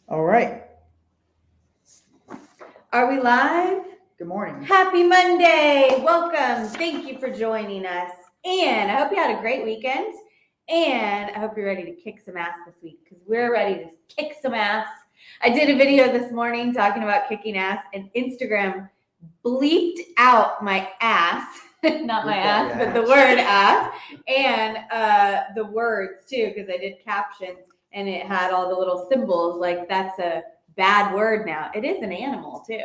All right. Are we live? Good morning. Happy Monday! Welcome. Thank you for joining us. And I hope you had a great weekend. And I hope you're ready to kick some ass this week because we're ready to kick some ass. I did a video this morning talking about kicking ass, and Instagram bleeped out my ass. Not my ass, but the word ass, and the words too, because I did captions and it had all the little symbols like that's a bad word now. It is an animal too.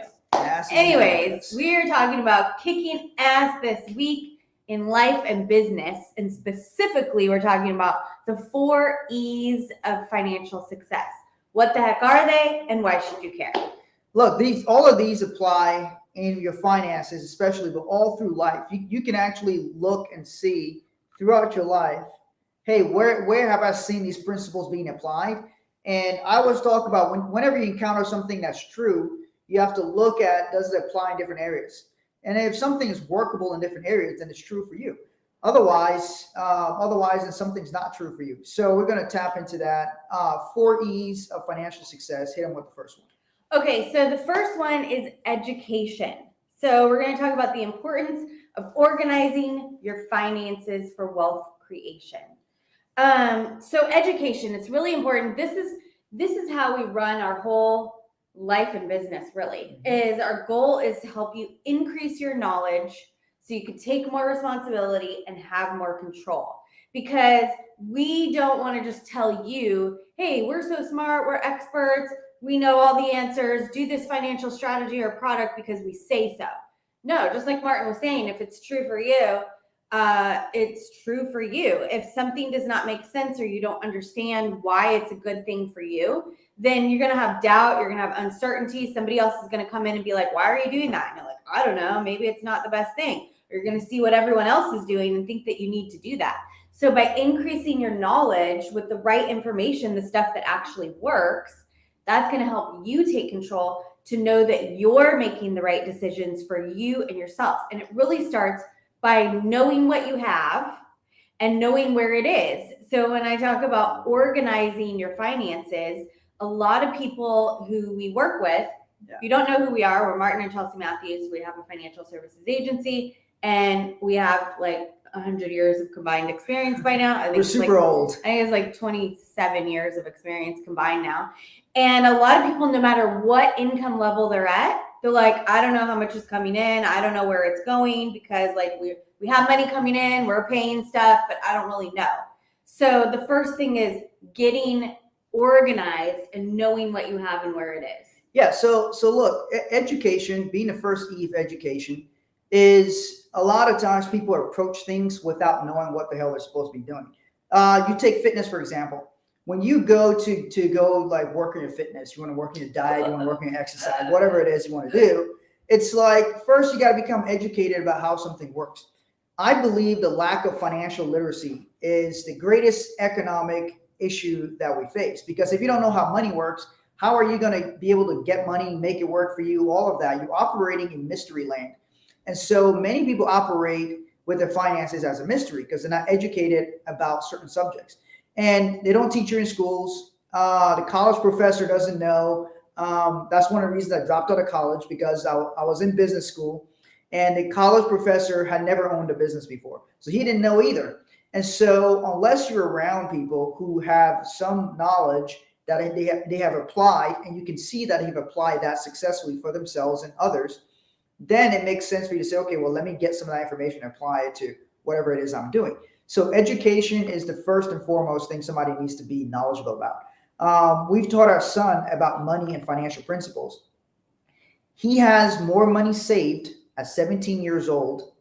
Anyways, we are talking about kicking ass this week in life and business. And specifically, we're talking about the 4 E's of financial success. What the heck are they and why should you care? Look, all of these apply in your finances, especially, but all through life. You can actually look and see throughout your life, hey, where have I seen these principles being applied? And I always talk about whenever you encounter something that's true, you have to look at, does it apply in different areas? And if something is workable in different areas, then it's true for you. Otherwise, then something's not true for you. So we're going to tap into that. 4 E's of financial success. Hit them with the first one. Okay, so the first one is education. So we're going to talk about the importance of organizing your finances for wealth creation. So education, it's really important. This is how we run our whole life and business, really. Is our goal is to help you increase your knowledge so you can take more responsibility and have more control. Because we don't want to just tell you, hey, we're so smart, we're experts, we know all the answers, do this financial strategy or product because we say so. No, just like Martin was saying, if it's true for you, it's true for you. If something does not make sense or you don't understand why it's a good thing for you, then you're going to have doubt, you're going to have uncertainty. Somebody else is going to come in and be like, why are you doing that? And you're like, I don't know, maybe it's not the best thing. Or you're going to see what everyone else is doing and think that you need to do that. So by increasing your knowledge with the right information, the stuff that actually works, that's going to help you take control to know that you're making the right decisions for you and yourself. And it really starts by knowing what you have and knowing where it is. So when I talk about organizing your finances, a lot of people who we work with, if you don't know who we are, we're Martin and Chelsea Matthews. We have a financial services agency, and we have like 100 years of combined experience by now. I think We're super old. I think it's like 27 years of experience combined now. And a lot of people, no matter what income level they're at, they're like, I don't know how much is coming in. I don't know where it's going because like we have money coming in, we're paying stuff, but I don't really know. So the first thing is getting organized and knowing what you have and where it is. Yeah. So look, education, being the first E of education, is a lot of times people approach things without knowing what the hell they're supposed to be doing. You take fitness for example. When you go to go like work on your fitness, you want to work on your diet, you want to work on your exercise, whatever it is you want to do. It's like first you got to become educated about how something works. I believe the lack of financial literacy is the greatest economic issue that we face because if you don't know how money works, how are you going to be able to get money, make it work for you, all of that? You're operating in mystery land. And so many people operate with their finances as a mystery because they're not educated about certain subjects. And they don't teach you in schools. The college professor doesn't know. That's one of the reasons I dropped out of college because I was in business school and the college professor had never owned a business before. So he didn't know either. And so unless you're around people who have some knowledge that they have applied and you can see that they've applied that successfully for themselves and others, then it makes sense for you to say, okay, well, let me get some of that information and apply it to whatever it is I'm doing. So education is the first and foremost thing somebody needs to be knowledgeable about. We've taught our son about money and financial principles. He has more money saved at 17 years old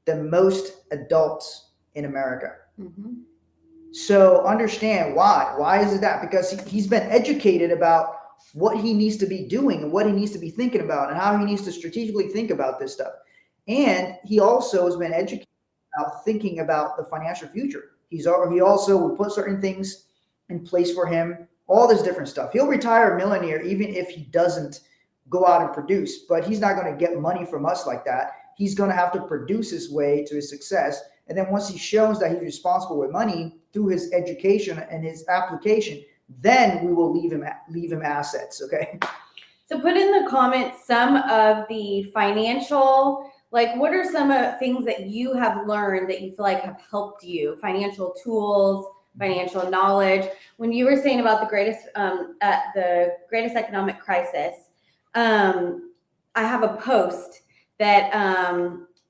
than most adults in America. Mm-hmm. So understand why. Why is it that? Because he's been educated about what he needs to be doing and what he needs to be thinking about and how he needs to strategically think about this stuff. And he also has been educated about thinking about the financial future. He also will put certain things in place for him, all this different stuff. He'll retire a millionaire even if he doesn't go out and produce, but he's not going to get money from us like that. He's going to have to produce his way to his success. And then once he shows that he's responsible with money through his education and his application, then we will leave him assets. Okay. So put in the comments some of the financial, like what are some things that you have learned that you feel like have helped you, financial tools, financial knowledge. When you were saying about the greatest economic crisis, I have a post that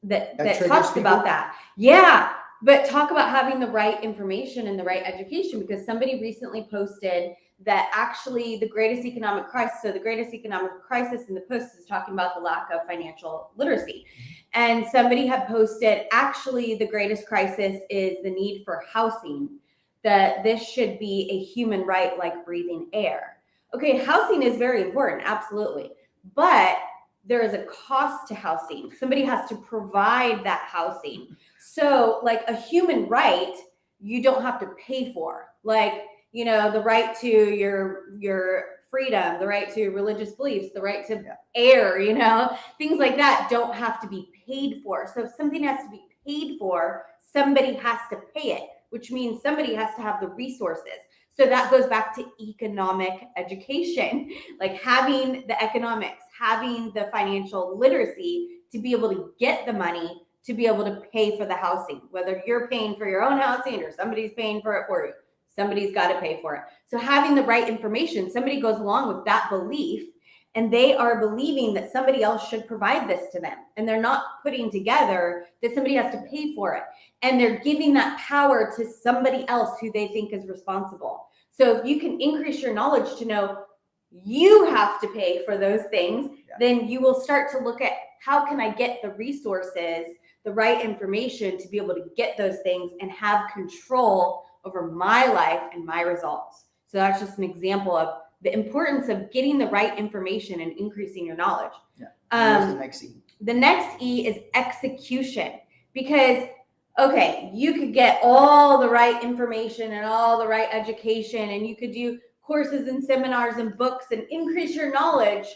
that talks people? about that. Yeah, but talk about having the right information and the right education, because somebody recently posted that actually the greatest economic crisis, so the greatest economic crisis in the post is talking about the lack of financial literacy. And somebody had posted, actually the greatest crisis is the need for housing, that this should be a human right like breathing air. Okay, housing is very important, absolutely. But there is a cost to housing. Somebody has to provide that housing. So like a human right, you don't have to pay for. Like, you know, the right to your freedom, the right to religious beliefs, the right to air, you know, things like that don't have to be paid for. So if something has to be paid for, somebody has to pay it, which means somebody has to have the resources. So that goes back to economic education, like having the economics, having the financial literacy to be able to get the money to be able to pay for the housing, whether you're paying for your own housing or somebody's paying for it for you. Somebody's got to pay for it. So having the right information, somebody goes along with that belief and they are believing that somebody else should provide this to them. And they're not putting together that somebody has to pay for it. And they're giving that power to somebody else who they think is responsible. So if you can increase your knowledge to know you have to pay for those things, then you will start to look at how can I get the resources, the right information to be able to get those things and have control over my life and my results. So that's just an example of the importance of getting the right information and increasing your knowledge. What's the next E? The next E is execution. Because, okay, you could get all the right information and all the right education, and you could do courses and seminars and books and increase your knowledge.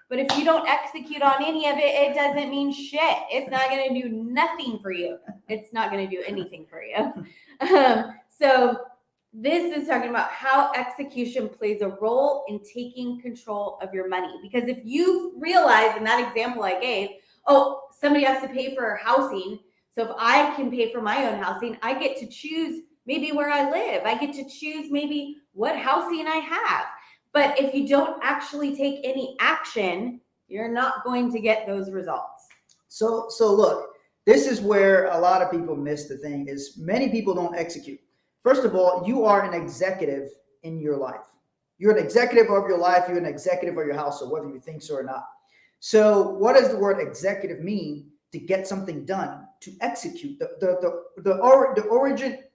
But if you don't execute on any of it, it doesn't mean shit. It's not going to do nothing for you. It's not going to do anything for you. So this is talking about how execution plays a role in taking control of your money. Because if you realize in that example I gave, oh, somebody has to pay for housing. So if I can pay for my own housing, I get to choose maybe where I live. I get to choose maybe what housing I have. But if you don't actually take any action, you're not going to get those results. So look, this is where a lot of people miss the thing is many people don't execute. First of all, you are an executive in your life. You're an executive of your life. You're an executive of your household, whether you think so or not. So what does the word executive mean? To get something done, to execute. The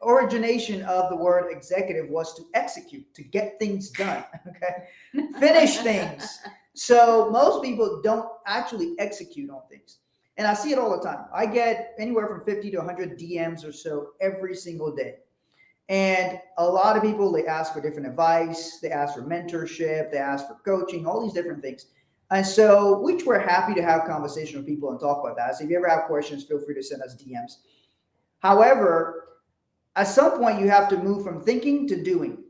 origination of the word executive was to execute, to get things done, okay? Finish things. So most people don't actually execute on things. And I see it all the time. I get anywhere from 50 to 100 DMs or so every single day. And a lot of people, they ask for different advice, they ask for mentorship, they ask for coaching, all these different things. And so, which we're happy to have conversation with people and talk about that. So if you ever have questions, feel free to send us DMs. However, at some point, you have to move from thinking to doing.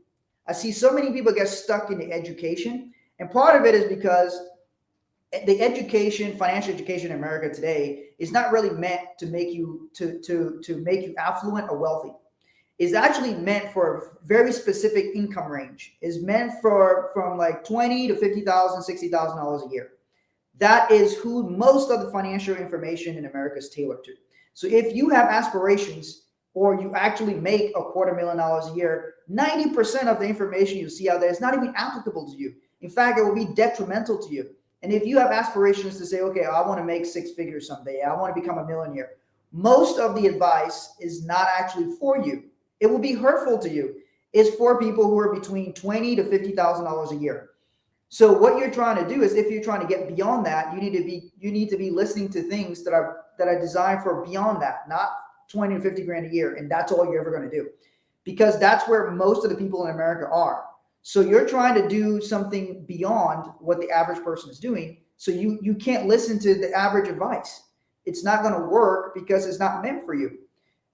I see so many people get stuck in the education. And part of it is because the education, financial education in America today is not really meant to make you to make you affluent or wealthy. Is actually meant for a very specific income range. Is meant for from like $20,000 to $50,000, $60,000 a year. That is who most of the financial information in America is tailored to. So if you have aspirations or you actually make $250,000 a year, 90% of the information you see out there is not even applicable to you. In fact, it will be detrimental to you. And if you have aspirations to say, okay, I want to make six figures someday, I want to become a millionaire, most of the advice is not actually for you. It will be hurtful to you. It's for people who are between $20,000 to $50,000 a year. So what you're trying to do is, if you're trying to get beyond that, you need to be listening to things that are designed for beyond that, not 20 to 50 grand a year, and that's all you're ever going to do, because that's where most of the people in America are. So you're trying to do something beyond what the average person is doing. So you can't listen to the average advice. It's not going to work because it's not meant for you.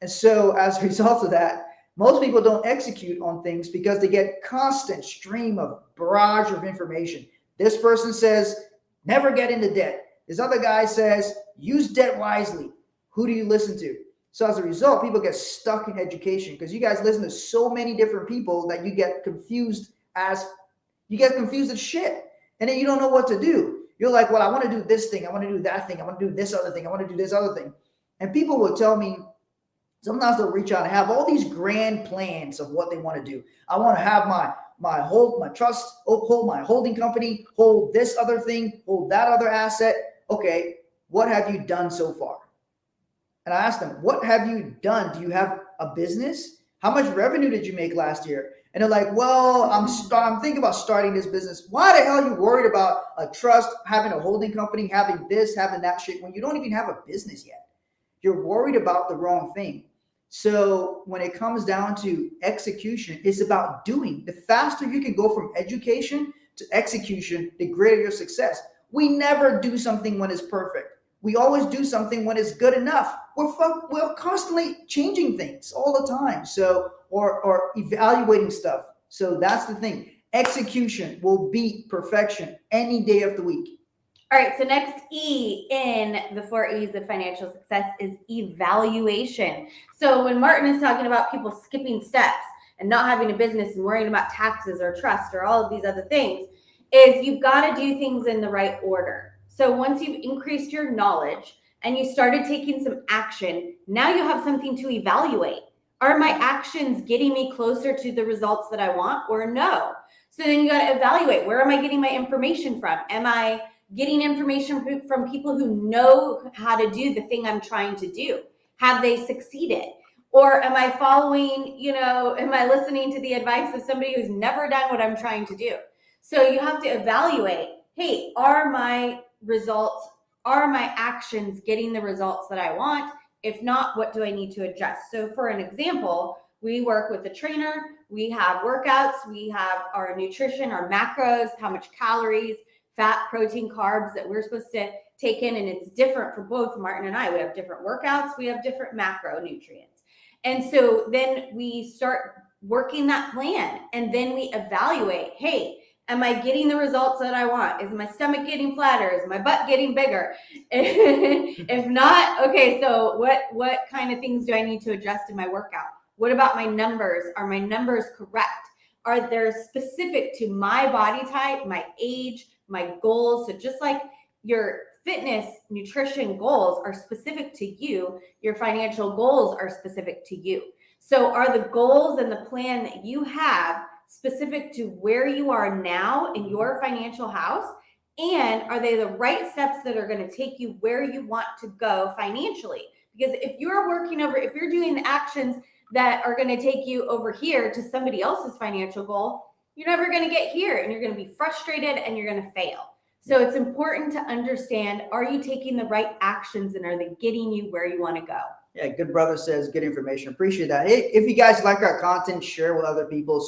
And so as a result of that, Most people don't execute on things because they get constant stream of barrage of information. This person says, never get into debt. This other guy says, use debt wisely. Who do you listen to? So as a result, people get stuck in education because you guys listen to so many different people that you get confused as shit. And then you don't know what to do. You're like, well, I want to do this thing. I want to do that thing. I want to do this other thing. I want to do this other thing. And people will tell me, sometimes they'll reach out and have all these grand plans of what they want to do. I want to have my trust, hold my holding company, hold this other thing, hold that other asset. Okay, what have you done so far? And I asked them, what have you done? Do you have a business? How much revenue did you make last year? And they're like, well, I'm thinking about starting this business. Why the hell are you worried about a trust, having a holding company, having this, having that shit, when you don't even have a business yet? You're worried about the wrong thing. So when it comes down to execution, it's about doing. The faster you can go from education to execution, the greater your success. We never do something when it's perfect. We always do something when it's good enough. We're constantly changing things all the time. So, or evaluating stuff. So that's the thing. Execution will beat perfection any day of the week. All right, so next E in the 4 E's of financial success is evaluation. So when Martin is talking about people skipping steps and not having a business and worrying about taxes or trust or all of these other things, is you've got to do things in the right order. So once you've increased your knowledge and you started taking some action, now you have something to evaluate. Are my actions getting me closer to the results that I want or no? So then you got to evaluate, where am I getting my information from? Am I getting information from people who know how to do the thing I'm trying to do? Have they succeeded? Or am I following, am I listening to the advice of somebody who's never done what I'm trying to do? So you have to evaluate, hey, are my actions getting the results that I want? If not, what do I need to adjust? So for an example, we work with a trainer, we have workouts, we have our nutrition, our macros, how much calories, fat, protein, carbs that we're supposed to take in. And it's different for both Martin and I. We have different workouts, we have different macronutrients. And so then we start working that plan and then we evaluate, hey, am I getting the results that I want? Is my stomach getting flatter? Is my butt getting bigger? If not, okay, so what kind of things do I need to adjust in my workout? What about my numbers? Are my numbers correct? Are they specific to my body type, my age, my goals? So just like your fitness, nutrition goals are specific to you, your financial goals are specific to you. So are the goals and the plan that you have specific to where you are now in your financial house? And are they the right steps that are going to take you where you want to go financially? Because if you're doing the actions that are going to take you over here to somebody else's financial goal, you're never going to get here and you're going to be frustrated and you're going to fail. So it's important to understand, are you taking the right actions and are they getting you where you want to go? Yeah, good brother says good information. Appreciate that. Hey, if you guys like our content, share with other people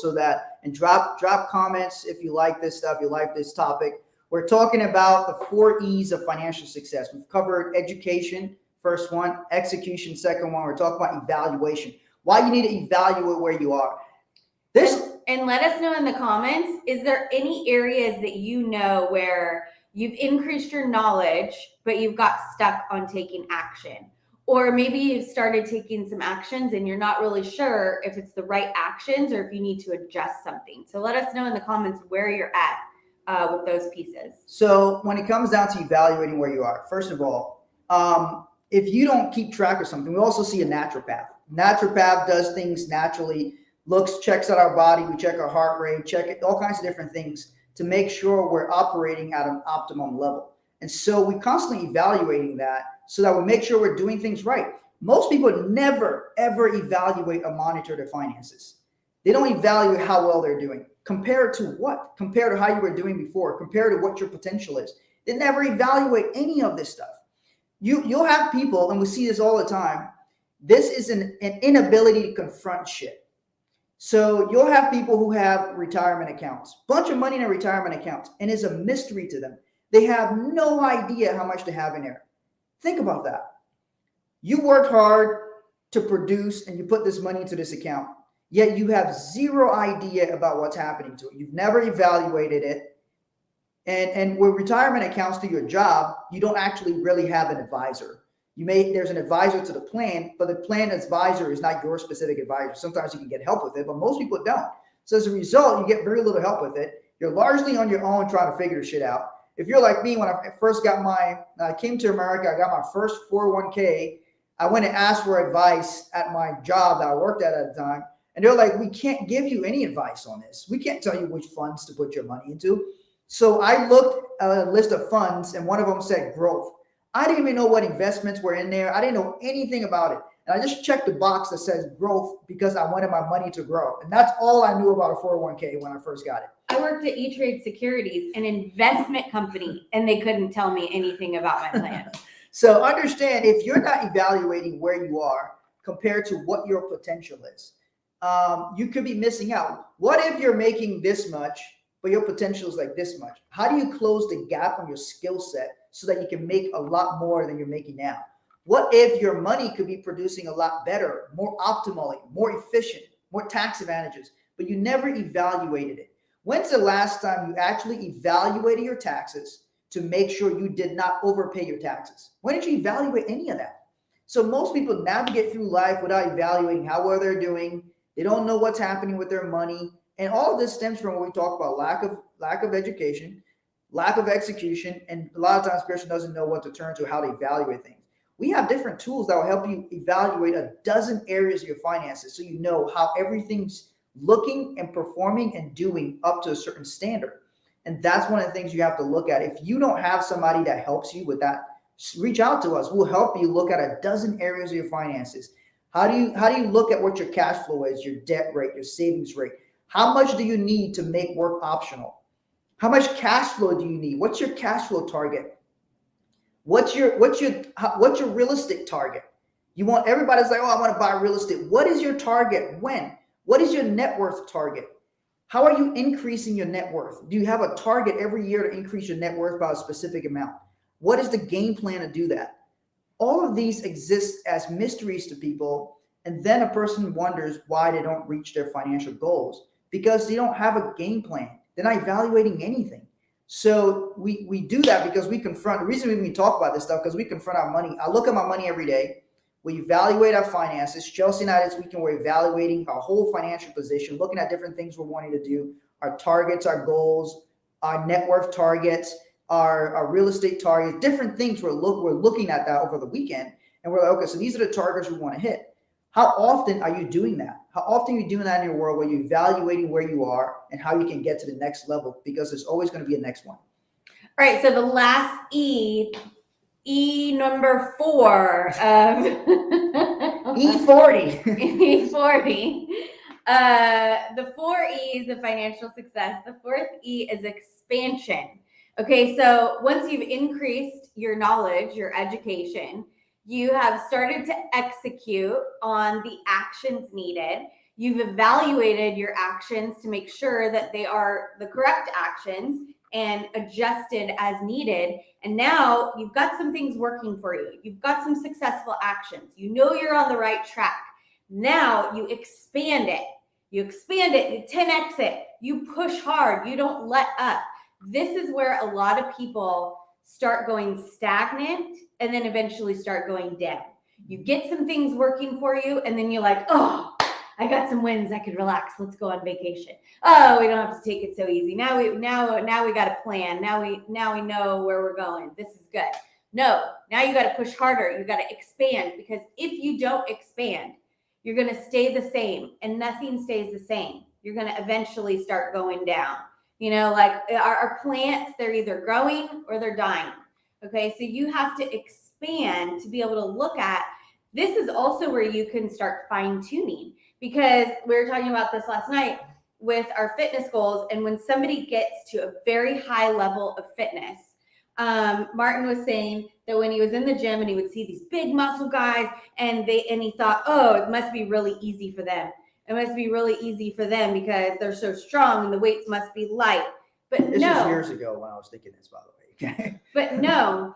and drop comments if you like this stuff, you like this topic. We're talking about the 4 E's of financial success. We've covered education, first one, execution, second one. We're talking about evaluation. Why you need to evaluate where you are. And let us know in the comments, is there any areas that you know where you've increased your knowledge, but you've got stuck on taking action? Or maybe you've started taking some actions and you're not really sure if it's the right actions or if you need to adjust something. So let us know in the comments where you're at with those pieces. So when it comes down to evaluating where you are, first of all, if you don't keep track of something, we also see a naturopath. Naturopath does things naturally, checks out our body, we check our heart rate, check it, all kinds of different things to make sure we're operating at an optimum level. And so we're constantly evaluating that so that we make sure we're doing things right. Most people never, ever evaluate or monitor their finances. They don't evaluate how well they're doing. Compared to what? Compared to how you were doing before, compared to what your potential is. They never evaluate any of this stuff. You'll have people, and we see this all the time, this is an inability to confront shit. So you'll have people who have retirement accounts, bunch of money in their retirement accounts, and it's a mystery to them. They have no idea how much they have in there. Think about that. You worked hard to produce and you put this money into this account. yet you have zero idea about what's happening to it. You've never evaluated it. And with retirement accounts to your job, you don't actually really have an advisor. There's an advisor to the plan, but the plan advisor is not your specific advisor. Sometimes you can get help with it, but most people don't. So as a result, you get very little help with it. You're largely on your own trying to figure shit out. If you're like me, when I first came to America, I got my first 401k. I went and asked for advice at my job that I worked at the time. And they're like, we can't give you any advice on this. We can't tell you which funds to put your money into. So I looked at a list of funds and one of them said growth. I didn't even know what investments were in there. I didn't know anything about it. And I just checked the box that says growth because I wanted my money to grow. And that's all I knew about a 401k when I first got it. I worked at E-Trade Securities, an investment company, and they couldn't tell me anything about my plan. So understand, if you're not evaluating where you are compared to what your potential is, you could be missing out. What if you're making this much, but your potential is like this much? How do you close the gap on your skill set so that you can make a lot more than you're making now? What if your money could be producing a lot better, more optimally, more efficient, more tax advantages, but you never evaluated it? When's the last time you actually evaluated your taxes to make sure you did not overpay your taxes? When did you evaluate any of that? So most people navigate through life without evaluating how well they're doing. They don't know what's happening with their money. And all of this stems from what we talk about: lack of education, lack of execution, and a lot of times a person doesn't know what to turn to, how to evaluate things. We have different tools that will help you evaluate a dozen areas of your finances so you know how everything's looking and performing and doing up to a certain standard. And that's one of the things you have to look at. If you don't have somebody that helps you with that, reach out to us. We'll help you look at a dozen areas of your finances. How do you look at what your cash flow is, your debt rate, your savings rate? How much do you need to make work optional? How much cash flow do you need? What's your cash flow target? What's your realistic target? You want everybody's like, oh, I want to buy real estate. What is your target? When? What is your net worth target? How are you increasing your net worth? Do you have a target every year to increase your net worth by a specific amount? What is the game plan to do that? All of these exist as mysteries to people, and then a person wonders why they don't reach their financial goals, because they don't have a game plan. They're not evaluating anything. So we do that because we confront. The reason we talk about this stuff, because we confront our money. I look at my money every day. We evaluate our finances. Chelsea and I this weekend, we're evaluating our whole financial position, looking at different things we're wanting to do, our targets, our goals, our net worth targets, our real estate targets, different things. We're looking at that over the weekend, and we're like, okay, so these are the targets we want to hit. How often are you doing that? How often are you doing that in your world where you're evaluating where you are and how you can get to the next level? Because there's always going to be a next one. All right, so the last E number 4 of E40. E40. The 4 E's of financial success. The 4th E is expansion. Okay, so once you've increased your knowledge, your education, you have started to execute on the actions needed. You've evaluated your actions to make sure that they are the correct actions and adjusted as needed. And now you've got some things working for you. You've got some successful actions. You know you're on the right track. Now you expand it. You 10x it. You push hard. You don't let up. This is where a lot of people start going stagnant and then eventually start going down. You get some things working for you, and then you're like, oh, I got some wins. I could relax. Let's go on vacation. Oh, we don't have to take it so easy. Now we got a plan. Now we know where we're going. This is good. No, now you got to push harder. You got to expand, because if you don't expand, you're going to stay the same, and nothing stays the same. You're going to eventually start going down. You know, like our plants, they're either growing or they're dying. Okay, so you have to expand to be able to look at. This is also where you can start fine tuning, because we were talking about this last night with our fitness goals. And when somebody gets to a very high level of fitness, Martin was saying that when he was in the gym and he would see these big muscle guys, and he thought, oh, it must be really easy for them. It must be really easy for them because they're so strong and the weights must be light. But this no. was years ago when I was thinking this, by the way. But no,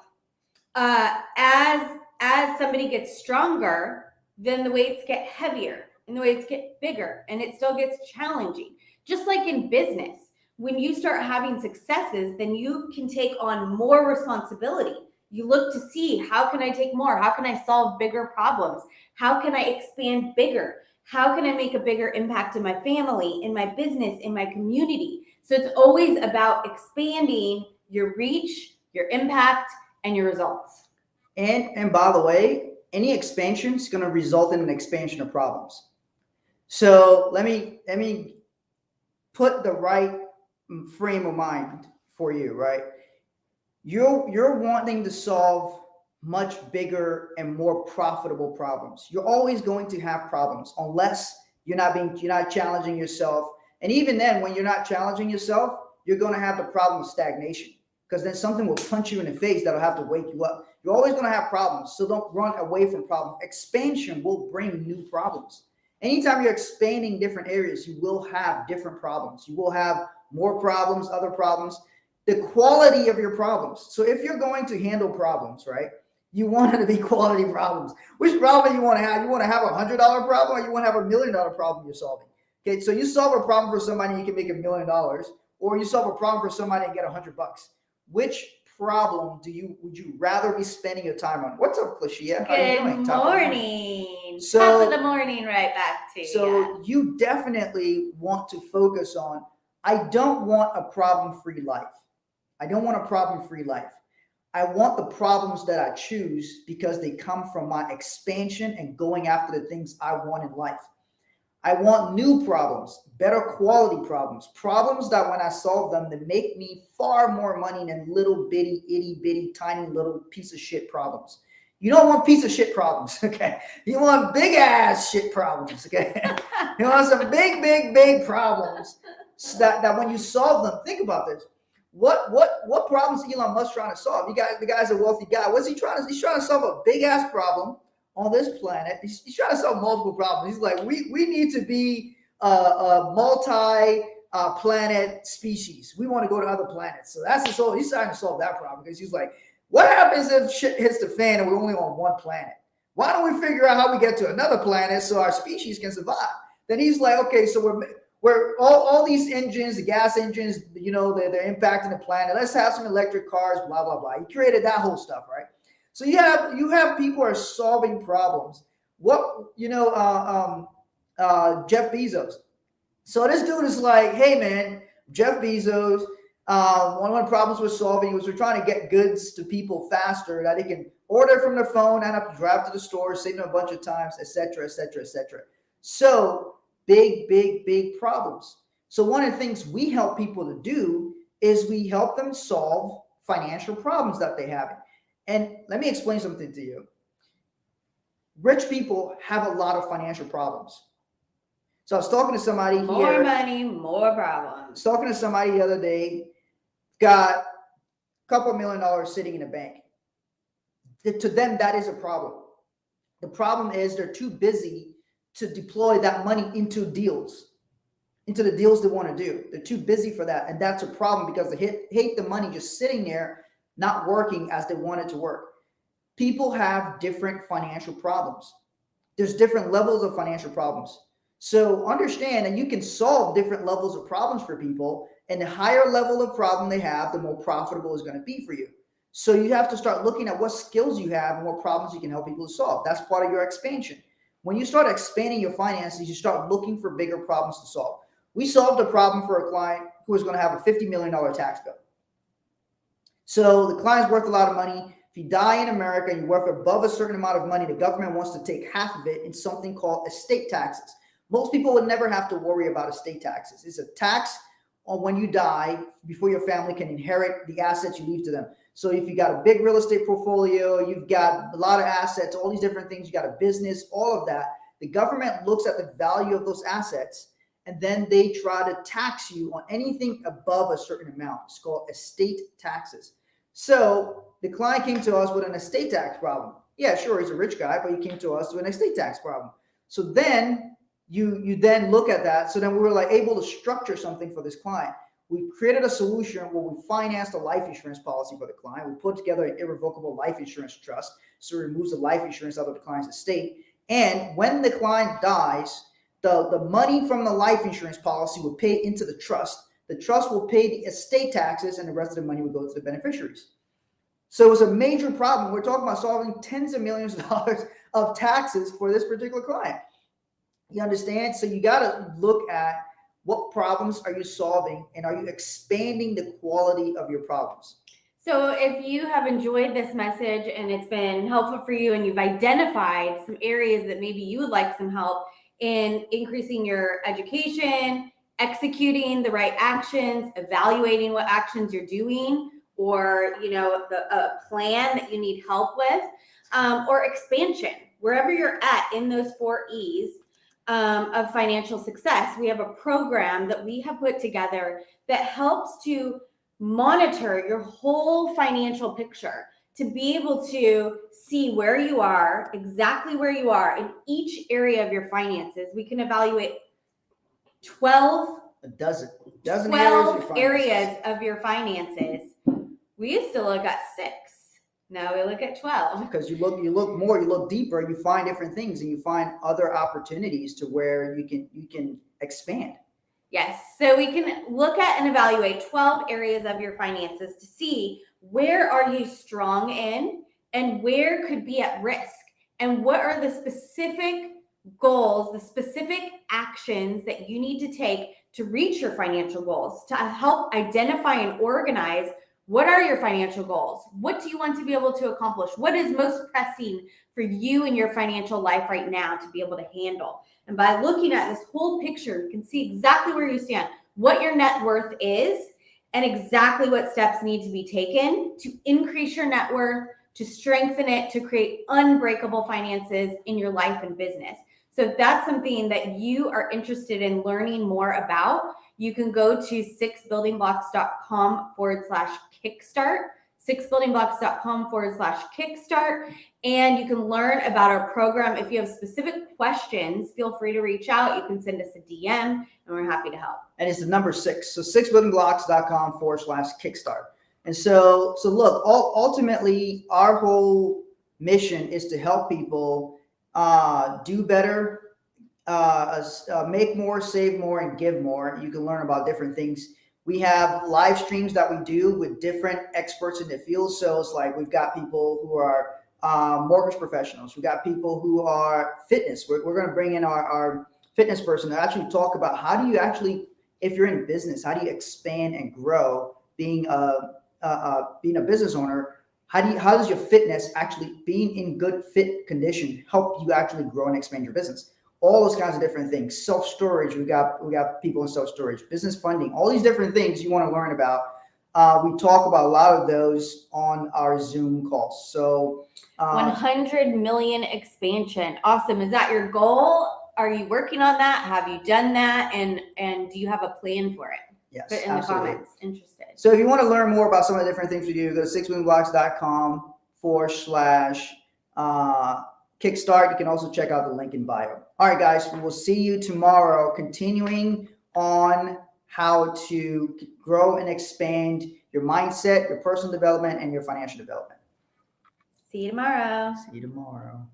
as somebody gets stronger, then the weights get heavier. and the waves get bigger, and it still gets challenging. Just like in business, when you start having successes, then you can take on more responsibility. You look to see, how can I take more? How can I solve bigger problems? How can I expand bigger? How can I make a bigger impact in my family, in my business, in my community? So it's always about expanding your reach, your impact, and your results. And by the way, any expansion is going to result in an expansion of problems. So let me put the right frame of mind for you, right? You're wanting to solve much bigger and more profitable problems. You're always going to have problems unless you're not challenging yourself. And even then, when you're not challenging yourself, you're going to have the problem of stagnation, because then something will punch you in the face that'll have to wake you up. You're always going to have problems, so don't run away from problems. Expansion will bring new problems. Anytime you're expanding different areas, you will have different problems. You will have more problems, other problems, the quality of your problems. So if you're going to handle problems, right, you want it to be quality problems. Which problem you want to have? You want to have $100 problem, or you want to have $1 million problem you're solving? Okay, so you solve a problem for somebody, you can make $1 million, or you solve a problem for somebody and get $100. Which problem would you rather be spending your time on? What's up, Cliché? How you doing? Good morning. So, top of the morning, right back to you. So you definitely want to focus on, I don't want a problem-free life. I don't want a problem-free life. I want the problems that I choose because they come from my expansion and going after the things I want in life. I want new problems, better quality problems, problems that when I solve them, they make me far more money than little bitty, itty bitty, tiny little piece of shit problems. You don't want piece of shit problems, okay? You want big ass shit problems, okay? You want some big, big, big problems so that when you solve them, think about this. What problems is Elon Musk trying to solve? The guy's a wealthy guy. What's he trying to? He's trying to solve a big ass problem on this planet. He's trying to solve multiple problems. He's like, we need to be a multi planet species. We want to go to other planets. So that's his whole. He's trying to solve that problem, because he's like, what happens if shit hits the fan and we're only on one planet? Why don't we figure out how we get to another planet so our species can survive? Then he's like, okay, so we're all these engines, the gas engines, they're impacting the planet. Let's have some electric cars, blah, blah, blah. He created that whole stuff, right? So you have people who are solving problems. Jeff Bezos. So this dude is like, hey man, Jeff Bezos, one of the problems we're solving was we're trying to get goods to people faster, that they can order from their phone, not have to drive to the store, save them a bunch of times, etc., etc., etc. So big, big, big problems. So one of the things we help people to do is we help them solve financial problems that they have. And let me explain something to you. Rich people have a lot of financial problems. So I was talking to somebody here. More money, more problems. I was talking to somebody the other day, got a couple $1 million sitting in a bank. To them, that is a problem. The problem is they're too busy to deploy that money into deals, into the deals they want to do. They're too busy for that. And that's a problem, because they hate the money just sitting there, not working as they want it to work. People have different financial problems. There's different levels of financial problems. So understand that you can solve different levels of problems for people, and the higher level of problem they have, the more profitable it's going to be for you. So you have to start looking at what skills you have and what problems you can help people to solve. That's part of your expansion. When you start expanding your finances, you start looking for bigger problems to solve. We solved a problem for a client who was going to have a $50 million tax bill. So the client's worth a lot of money. If you die in America and you're worth above a certain amount of money, the government wants to take half of it in something called estate taxes. Most people would never have to worry about estate taxes. It's a tax on when you die before your family can inherit the assets you leave to them. So if you got a big real estate portfolio, you've got a lot of assets, all these different things, you got a business, all of that, the government looks at the value of those assets, and then they try to tax you on anything above a certain amount. It's called estate taxes. So the client came to us with an estate tax problem. Yeah, sure, he's a rich guy, but he came to us with an estate tax problem. So then you then look at that. So then we were like able to structure something for this client. We created a solution where we financed a life insurance policy for the client. We put together an irrevocable life insurance trust, so it removes the life insurance out of the client's estate. And when the client dies, the money from the life insurance policy would pay into the trust. The trust will pay the estate taxes, and the rest of the money would go to the beneficiaries. So it was a major problem. We're talking about solving tens of millions of dollars of taxes for this particular client. You understand? So you got to look at what problems are you solving, and are you expanding the quality of your problems? So if you have enjoyed this message and it's been helpful for you, and you've identified some areas that maybe you would like some help in increasing your education, executing the right actions, evaluating what actions you're doing, or a plan that you need help with, or expansion, wherever you're at in those 4 E's of financial success, we have a program that we have put together that helps to monitor your whole financial picture, to be able to see where you are, exactly where you are in each area of your finances. We can evaluate 12 areas of your finances. We used to look at 6. Now we look at 12. Because you look more, you look deeper, you find different things, and you find other opportunities to where you can expand. Yes. So we can look at and evaluate 12 areas of your finances to see where are you strong in and where could be at risk, and what are the specific goals, the specific actions that you need to take to reach your financial goals, to help identify and organize what are your financial goals? What do you want to be able to accomplish? What is most pressing for you in your financial life right now to be able to handle? And by looking at this whole picture, you can see exactly where you stand, what your net worth is, and exactly what steps need to be taken to increase your net worth, to strengthen it, to create unbreakable finances in your life and business. So if that's something that you are interested in learning more about, you can go to 6buildingblocks.com/kickstart, 6buildingblocks.com/kickstart, and you can learn about our program. If you have specific questions, feel free to reach out. You can send us a DM, and we're happy to help. And it's the number 6. So 6buildingblocks.com/kickstart. And so look, ultimately, our whole mission is to help people do better, make more, save more, and give more. You can learn about different things. We have live streams that we do with different experts in the field. So it's like we've got people who are mortgage professionals. We've got people who are fitness. We're going to bring in our fitness person to actually talk about how do you actually, if you're in business, how do you expand and grow being a business owner? How does your fitness, actually being in good fit condition, help you actually grow and expand your business? All those kinds of different things. Self-storage, we got people in self-storage, business funding, all these different things you want to learn about. We talk about a lot of those on our Zoom calls. So 100 million expansion. Awesome. Is that your goal? Are you working on that? Have you done that? And do you have a plan for it? Yes, put in absolutely. the comments. Interested. So if you want to learn more about some of the different things we do, go to 6buildingblocks.com/kickstart. You can also check out the link in bio. All right, guys, we will see you tomorrow, continuing on how to grow and expand your mindset, your personal development, and your financial development. See you tomorrow. See you tomorrow.